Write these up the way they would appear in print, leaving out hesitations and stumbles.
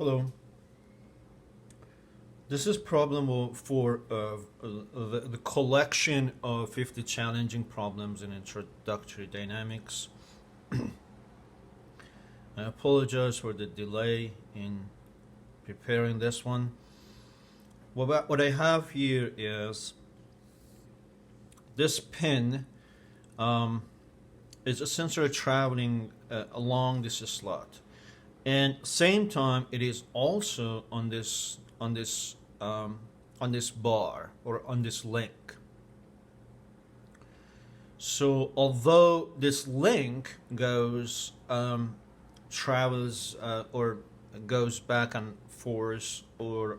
Hello. This is problem for the collection of 50 challenging problems in introductory dynamics. I apologize for the delay in preparing this one. What I have here is this pin is essentially traveling along this slot, and same time it is also on this bar or on this link. So although this link travels or goes back and forth or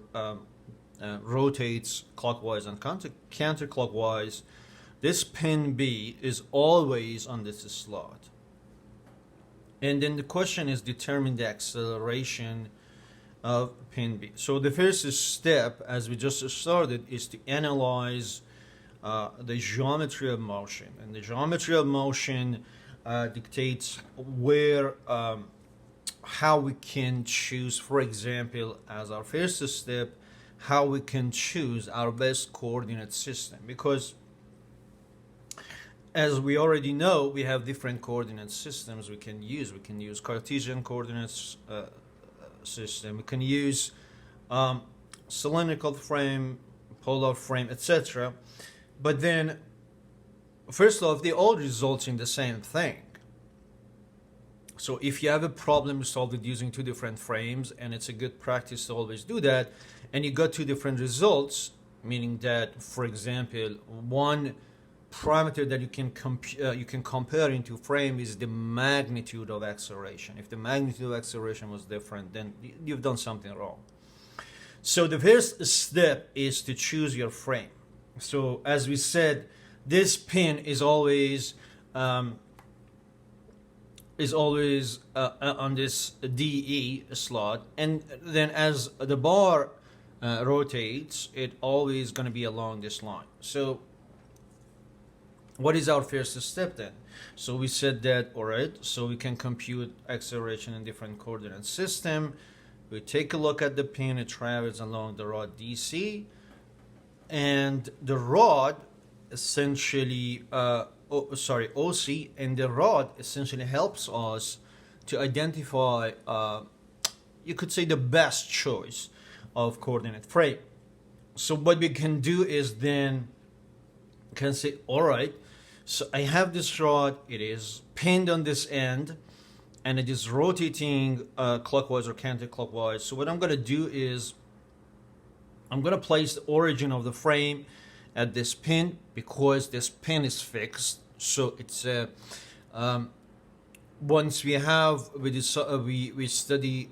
rotates clockwise and counterclockwise, this pin B is always on this slot. And then the question is determine the acceleration of pin B. So the first step, as we just started, is to analyze the geometry of motion. And the geometry of motion dictates how we can choose, for example, as our first step, how we can choose our best coordinate system. Because as we already know, we have different coordinate systems we can use. We can use Cartesian coordinates system. We can use cylindrical frame, polar frame, etc. But then, first off, they all result in the same thing. So if you have a problem to solve it using two different frames, and it's a good practice to always do that, and you got two different results, meaning that, for example, one parameter that you can compare into frame is the magnitude of acceleration. If the magnitude of acceleration was different, then you've done something wrong. So the first step is to choose your frame. So as we said, this pin is always on this DE slot, and then as the bar rotates, it always going to be along this line. So what is our first step then? So we said that, all right, so we can compute acceleration in different coordinate system. We take a look at the pin, it travels along the rod DC, and the rod essentially, OC, and the rod essentially helps us to identify, you could say, the best choice of coordinate frame. So what we can do is then can say, all right, so I have this rod, it is pinned on this end, and it is rotating clockwise or counterclockwise. So what I'm going to do is I'm going to place the origin of the frame at this pin, because this pin is fixed. So it's once we study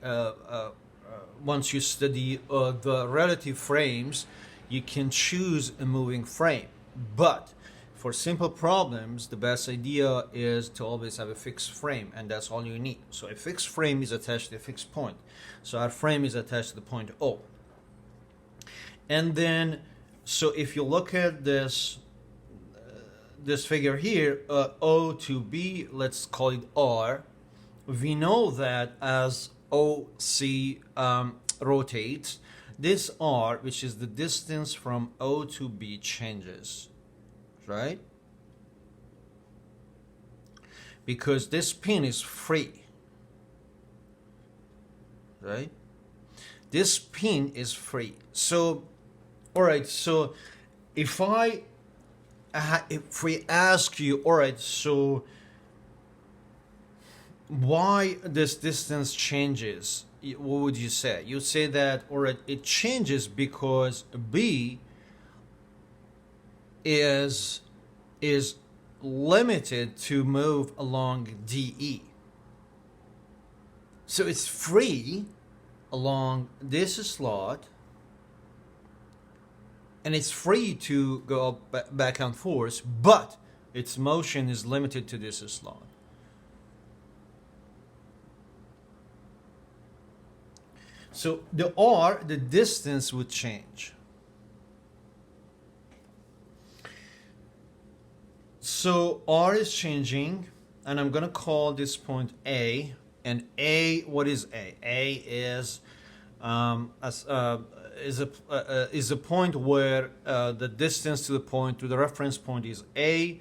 once you study the relative frames, you can choose a moving frame. But for simple problems, the best idea is to always have a fixed frame, and that's all you need. So a fixed frame is attached to a fixed point. So our frame is attached to the point O. And then, so if you look at this figure here, O to B, let's call it R. We know that as OC rotates, this R, which is the distance from O to B, changes, right? Because this pin is free, right? This pin is free. So, all right, so if we ask you, all right, so why this distance changes, what would you say? You say that, all right, it changes because B is limited to move along DE. So it's free along this slot, and it's free to go up, back and forth, but its motion is limited to this slot. So the R, the distance would change. So R is changing, and I'm going to call this point A. And A, what is A? A is as is a point where the distance to the point, to the reference point, is a,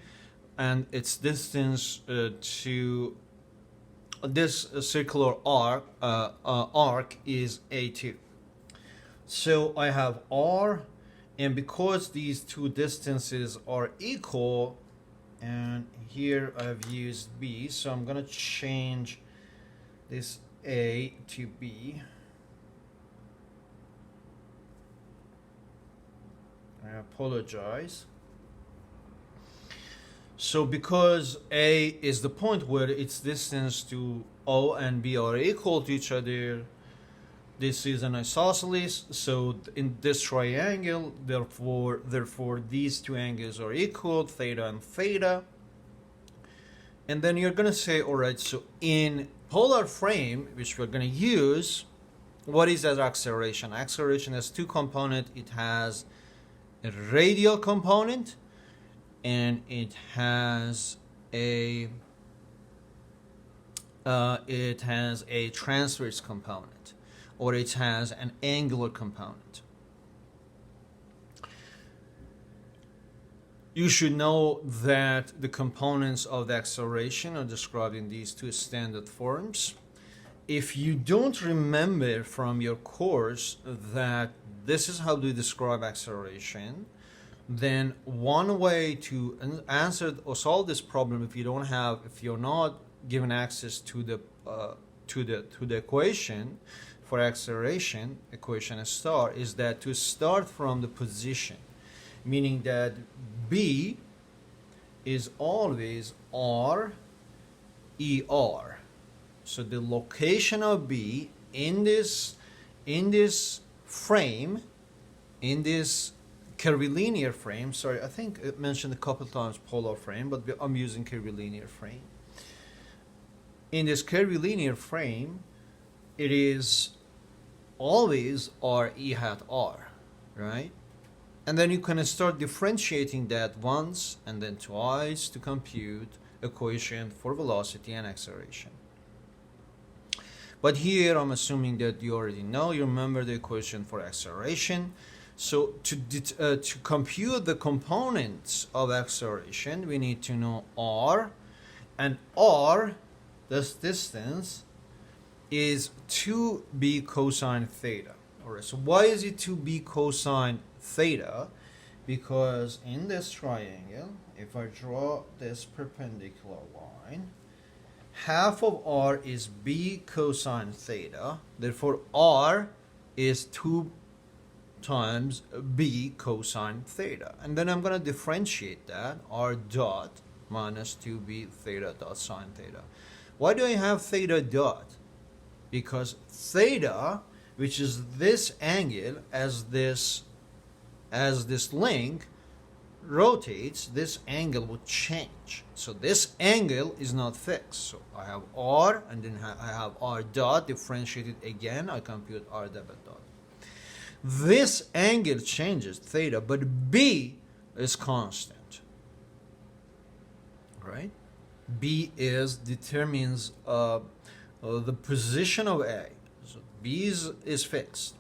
and its distance to this circular arc is a2. So I have r, and because these two distances are equal, and here I've used b, so I'm going to change this a to b. I apologize. So because A is the point where its distance to O and B are equal to each other, this is an isosceles. So in this triangle, therefore these two angles are equal, theta and theta. And then you're going to say, all right, so in polar frame, which we're going to use, what is that acceleration? Acceleration has two components. It has a radial component, and it has a transverse component, or it has an angular component. You should know that the components of the acceleration are described in these two standard forms. If you don't remember from your course that this is how to describe acceleration, then one way to answer or solve this problem, if you're not given access to the equation for acceleration, equation star, is that to start from the position, meaning that B is always R ER. So the location of B in this frame, in this curvilinear frame, sorry, I think it mentioned a couple times polar frame, but I'm using curvilinear frame. In this curvilinear frame, it is always R E hat R, right? And then you can start differentiating that once and then twice to compute equation for velocity and acceleration. But here I'm assuming that you already know, you remember the equation for acceleration. So to compute the components of acceleration, we need to know r, and r, this distance, is 2b cosine theta. All right, so why is it 2b cosine theta? Because in this triangle, if I draw this perpendicular line, half of r is b cosine theta, therefore r is 2 times b cosine theta. And then I'm going to differentiate that, r dot minus 2b theta dot sine theta. Why do I have theta dot? Because theta, which is this angle, as this link rotates, this angle will change. So this angle is not fixed. So I have r, and then I have r dot differentiated again. I compute r double dot. This angle changes, theta, but b is constant, right? B determines the position of A. So B is fixed.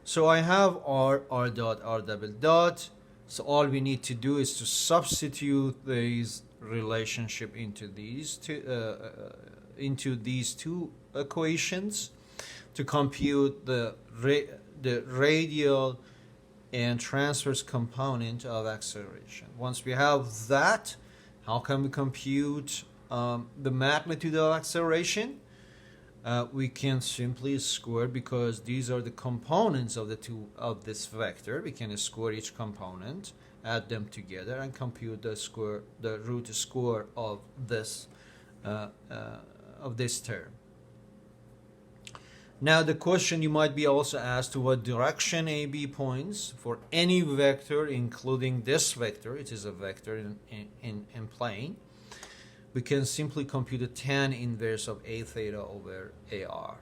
So I have r dot, r double dot. So all we need to do is to substitute these relationship into these two equations to compute the radial and transverse component of acceleration. Once we have that, how can we compute the magnitude of acceleration? We can simply square, because these are the components of this vector. We can square each component, add them together, and compute the root square of this term. Now the question you might be also asked, to what direction AB points for any vector, including this vector. It is a vector in plane. We can simply compute the tan inverse of A theta over AR.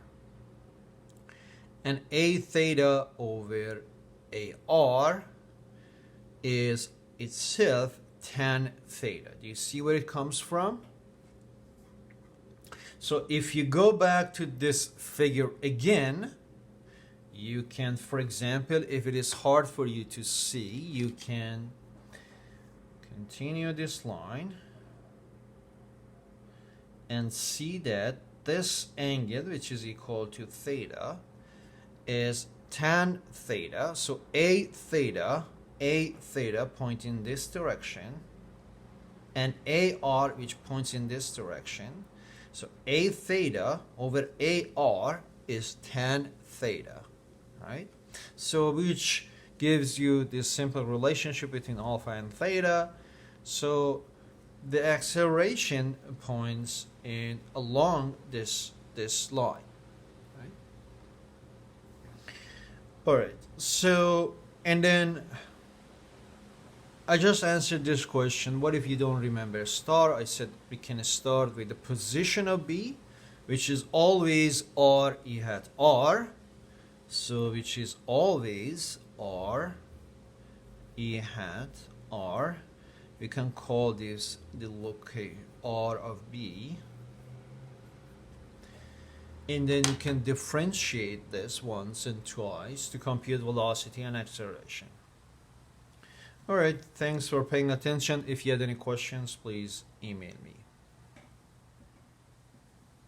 And A theta over AR is itself tan theta. Do you see where it comes from? So if you go back to this figure again, You can, for example, if it is hard for you to see, you can continue this line and see that this angle, which is equal to theta, is tan theta. So a theta pointing in this direction, and AR which points in this direction. So a theta over AR is tan theta, right? So which gives you this simple relationship between alpha and theta. So the acceleration points in along this line, right? All right. So, and then I just answered this question. What if you don't remember star? I said we can start with the position of B, which is always R E hat R. So which is always R E hat R. We can call this the locate R of B. And then you can differentiate this once and twice to compute velocity and acceleration. Alright, thanks for paying attention. If you had any questions, please email me.